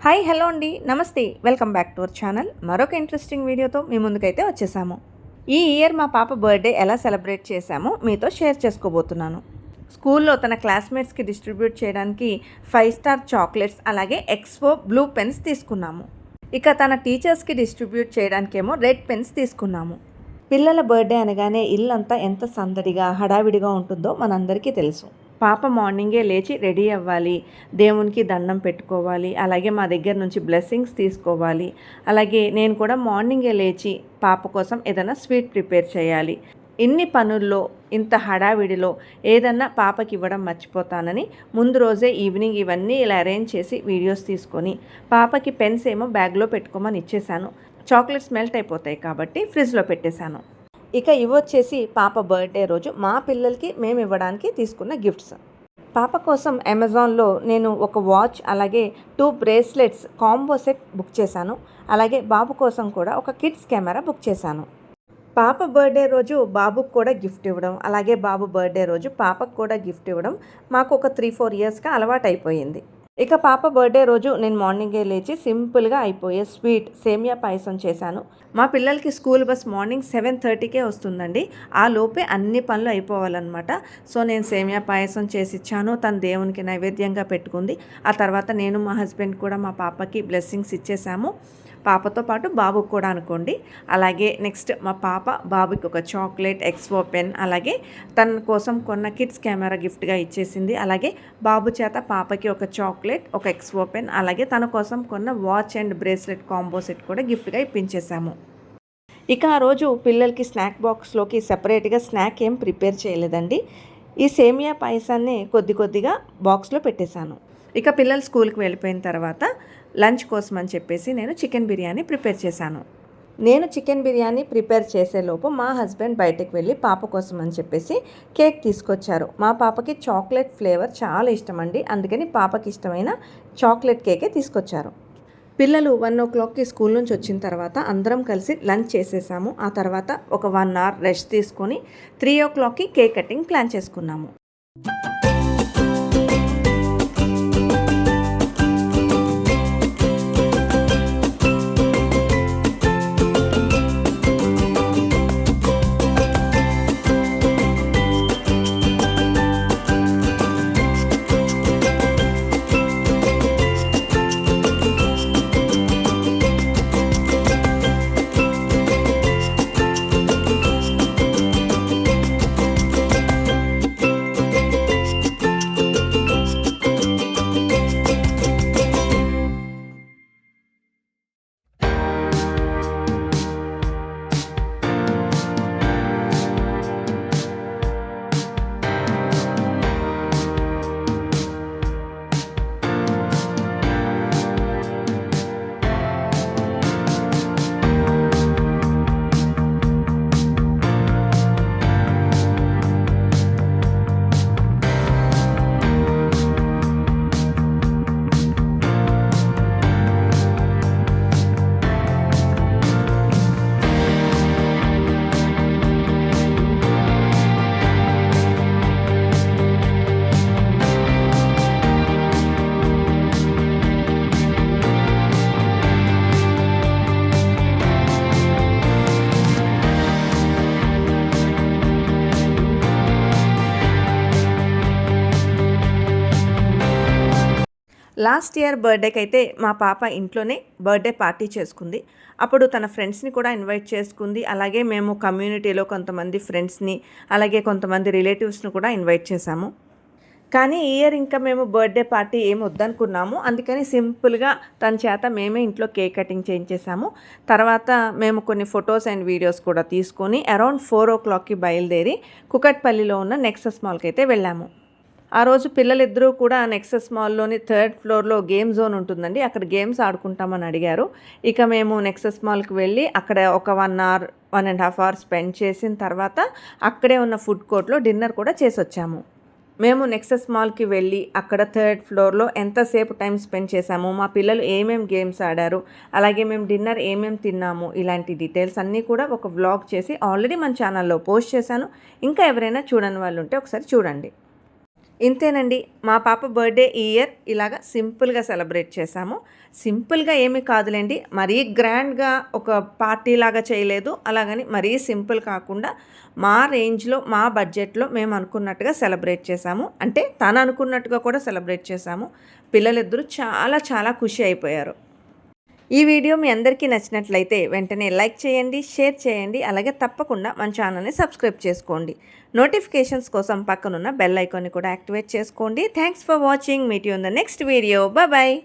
Hi hello అండి, నమస్తే. Welcome back to our channel. మరొక ఇంట్రెస్టింగ్ వీడియోతో మీ ముందుకైతే వచ్చేసాము. ఈ ఇయర్ మా పాప బర్త్డే ఎలా సెలబ్రేట్ చేశామో మీతో షేర్ చేసుకోబోతున్నాను. స్కూల్లో తన క్లాస్మేట్స్కి డిస్ట్రిబ్యూట్ చేయడానికి 5 స్టార్ చాక్లెట్స్ అలాగే ఎక్స్పో బ్లూ పెన్స్ తీసుకున్నాము. ఇక తన టీచర్స్కి డిస్ట్రిబ్యూట్ చేయడానికేమో రెడ్ పెన్స్ తీసుకున్నాము. పిల్లల బర్త్డే అనగానే ఇల్లంతా ఎంత సందడిగా హడావిడిగా ఉంటుందో మనందరికీ తెలుసు. పాప మార్నింగే లేచి రెడీ అవ్వాలి, దేవునికి దండం పెట్టుకోవాలి, అలాగే మా దగ్గర నుంచి బ్లెస్సింగ్స్ తీసుకోవాలి. అలాగే నేను కూడా మార్నింగే లేచి పాప కోసం ఏదైనా స్వీట్ ప్రిపేర్ చేయాలి. ఇన్ని పనుల్లో ఇంత హడావిడిలో ఏదన్నా పాపకి ఇవ్వడం మర్చిపోతానని ముందు రోజే ఈవినింగ్ ఇవన్నీ ఇలా అరేంజ్ చేసి వీడియోస్ తీసుకొని పాపకి పెన్స్ ఏమో బ్యాగ్లో పెట్టుకోమని ఇచ్చేసాను. చాక్లెట్స్ మెల్ట్ అయిపోతాయి కాబట్టి ఫ్రిడ్జ్లో పెట్టేశాను. ఇక ఇవొచ్చేసి పాప బర్త్డే రోజు మా పిల్లలకి మేము ఇవ్వడానికి తీసుకున్న గిఫ్ట్స్. పాప కోసం అమెజాన్లో నేను ఒక వాచ్ అలాగే 2 బ్రేస్లెట్స్ కాంబో సెట్ బుక్ చేశాను. అలాగే బాబు కోసం కూడా ఒక కిడ్స్ కెమెరా బుక్ చేశాను. పాప బర్త్డే రోజు బాబుకు కూడా గిఫ్ట్ ఇవ్వడం, అలాగే బాబు బర్త్డే రోజు పాపకు కూడా గిఫ్ట్ ఇవ్వడం మాకు ఒక 3-4 ఇయర్స్గా అలవాటు అయిపోయింది. ఇక పాప బర్త్డే రోజు నేను మార్నింగే లేచి సింపుల్గా అయిపోయే స్వీట్ సేమియా పాయసం చేశాను. మా పిల్లలకి స్కూల్ బస్ మార్నింగ్ 7:30కే వస్తుందండి. ఆ లోపే అన్ని పనులు అయిపోవాలన్నమాట. సో నేను సేమియా పాయసం చేసి ఇచ్చాను. తను దేవునికి నైవేద్యంగా పెట్టుకుంది. ఆ తర్వాత నేను మా హస్బెండ్ కూడా మా పాపకి బ్లెస్సింగ్స్ ఇచ్చేసాము. పాపతో పాటు బాబుకు కూడా అనుకోండి. అలాగే నెక్స్ట్ మా పాప బాబుకి ఒక చాక్లెట్, ఎక్స్పో పెన్, అలాగే తన కోసం కొన్న కిడ్స్ కెమెరా గిఫ్ట్గా ఇచ్చేసింది. అలాగే బాబు చేత పాపకి ఒక చాక్లెట్, ఒక ఎక్స్పో పెన్, అలాగే తన కోసం కొన్న watch and bracelet combo set కూడా గిఫ్ట్గా ఇప్పించేసాము. ఇక ఆ రోజు పిల్లలకి స్నాక్ బాక్స్లోకి సెపరేట్గా స్నాక్ ఏం ప్రిపేర్ చేయలేదండి. ఈ సేమియా పాయసాన్ని కొద్దిగా బాక్స్లో పెట్టేశాను. ఇక పిల్లలు స్కూల్కి వెళ్ళిపోయిన తర్వాత లంచ్ కోసం అని చెప్పేసి నేను చికెన్ బిర్యానీ ప్రిపేర్ చేశాను. నేను చికెన్ బిర్యానీ ప్రిపేర్ చేసేలోపు మా హస్బెండ్ బయటకు వెళ్ళి పాప కోసం అని చెప్పేసి కేక్ తీసుకొచ్చారు. మా పాపకి చాక్లెట్ ఫ్లేవర్ చాలా ఇష్టం అండి. అందుకని పాపకి ఇష్టమైన చాక్లెట్ కేకే తీసుకొచ్చారు. పిల్లలు 1 o'clockకి స్కూల్ నుంచి వచ్చిన తర్వాత అందరం కలిసి లంచ్ చేసేసాము. ఆ తర్వాత ఒక 1 hour రెస్ట్ తీసుకొని 3 o'clockకి కేక్ కటింగ్ ప్లాన్ చేసుకున్నాము. లాస్ట్ ఇయర్ బర్త్డేకి అయితే మా పాప ఇంట్లోనే బర్త్డే పార్టీ చేసుకుంది. అప్పుడు తన ఫ్రెండ్స్ని కూడా ఇన్వైట్ చేసుకుంది. అలాగే మేము కమ్యూనిటీలో కొంతమంది ఫ్రెండ్స్ని అలాగే కొంతమంది రిలేటివ్స్ని కూడా ఇన్వైట్ చేశాము. కానీ ఈ ఇయర్ ఇంకా మేము బర్త్డే పార్టీ ఏమి వద్దనుకున్నాము. అందుకని సింపుల్గా తన చేత మేమే ఇంట్లో కేక్ కటింగ్ చేయించేసాము. తర్వాత మేము కొన్ని ఫొటోస్ అండ్ వీడియోస్ కూడా తీసుకొని అరౌండ్ 4 o'clockకి బయలుదేరి కుకట్పల్లిలో ఉన్న నెక్సస్ మాల్కి అయితే వెళ్ళాము. ఆ రోజు పిల్లలిద్దరూ కూడా నెక్సస్ మాల్లోని 3rd floorలో గేమ్ జోన్ ఉంటుందండి, అక్కడ గేమ్స్ ఆడుకుంటామని అడిగారు. ఇక మేము నెక్సస్ మాల్కి వెళ్ళి అక్కడ ఒక 1 hour 1.5 hours స్పెండ్ చేసిన తర్వాత అక్కడే ఉన్న ఫుడ్ కోర్ట్లో డిన్నర్ కూడా చేసి వచ్చాము. మేము నెక్సస్ మాల్కి వెళ్ళి అక్కడ 3rd floorలో ఎంతసేపు టైం స్పెండ్ చేశాము, మా పిల్లలు ఏమేమి గేమ్స్ ఆడారు, అలాగే మేము డిన్నర్ ఏమేమి తిన్నాము, ఇలాంటి డీటెయిల్స్ అన్నీ కూడా ఒక వ్లాగ్ చేసి ఆల్రెడీ మన ఛానల్లో పోస్ట్ చేశాను. ఇంకా ఎవరైనా చూడని వాళ్ళు ఉంటే ఒకసారి చూడండి. ఇంతేనండి. మా పాప బర్త్‌డే ఈ ఇయర్ ఇలాగ సింపుల్‌గా సెలబ్రేట్ చేశాము. సింపుల్‌గా ఏమీ కాదులెండి. మరీ గ్రాండ్‌గా ఒక పార్టీలాగా చేయలేదు. అలాగని మరీ సింపుల్ కాకుండా మా రేంజ్‌లో, మా బడ్జెట్‌లో మేము అనుకున్నట్టుగా సెలబ్రేట్ చేశాము. అంటే తను అనుకున్నట్టుగా కూడా సెలబ్రేట్ చేశాము. పిల్లలిద్దరూ చాలా చాలా ఖుషి అయిపోయారు. ఈ వీడియో మీ అందరికీ నచ్చినట్లయితే వెంటనే లైక్ చేయండి, షేర్ చేయండి. అలాగే తప్పకుండా మన ఛానల్‌ని సబ్స్క్రైబ్ చేసుకోండి. నోటిఫికేషన్స్ కోసం పక్కనున్న బెల్ ఐకాన్‌ని కూడా యాక్టివేట్ చేసుకోండి. Thanks for watching. Meet you in the next video. Bye.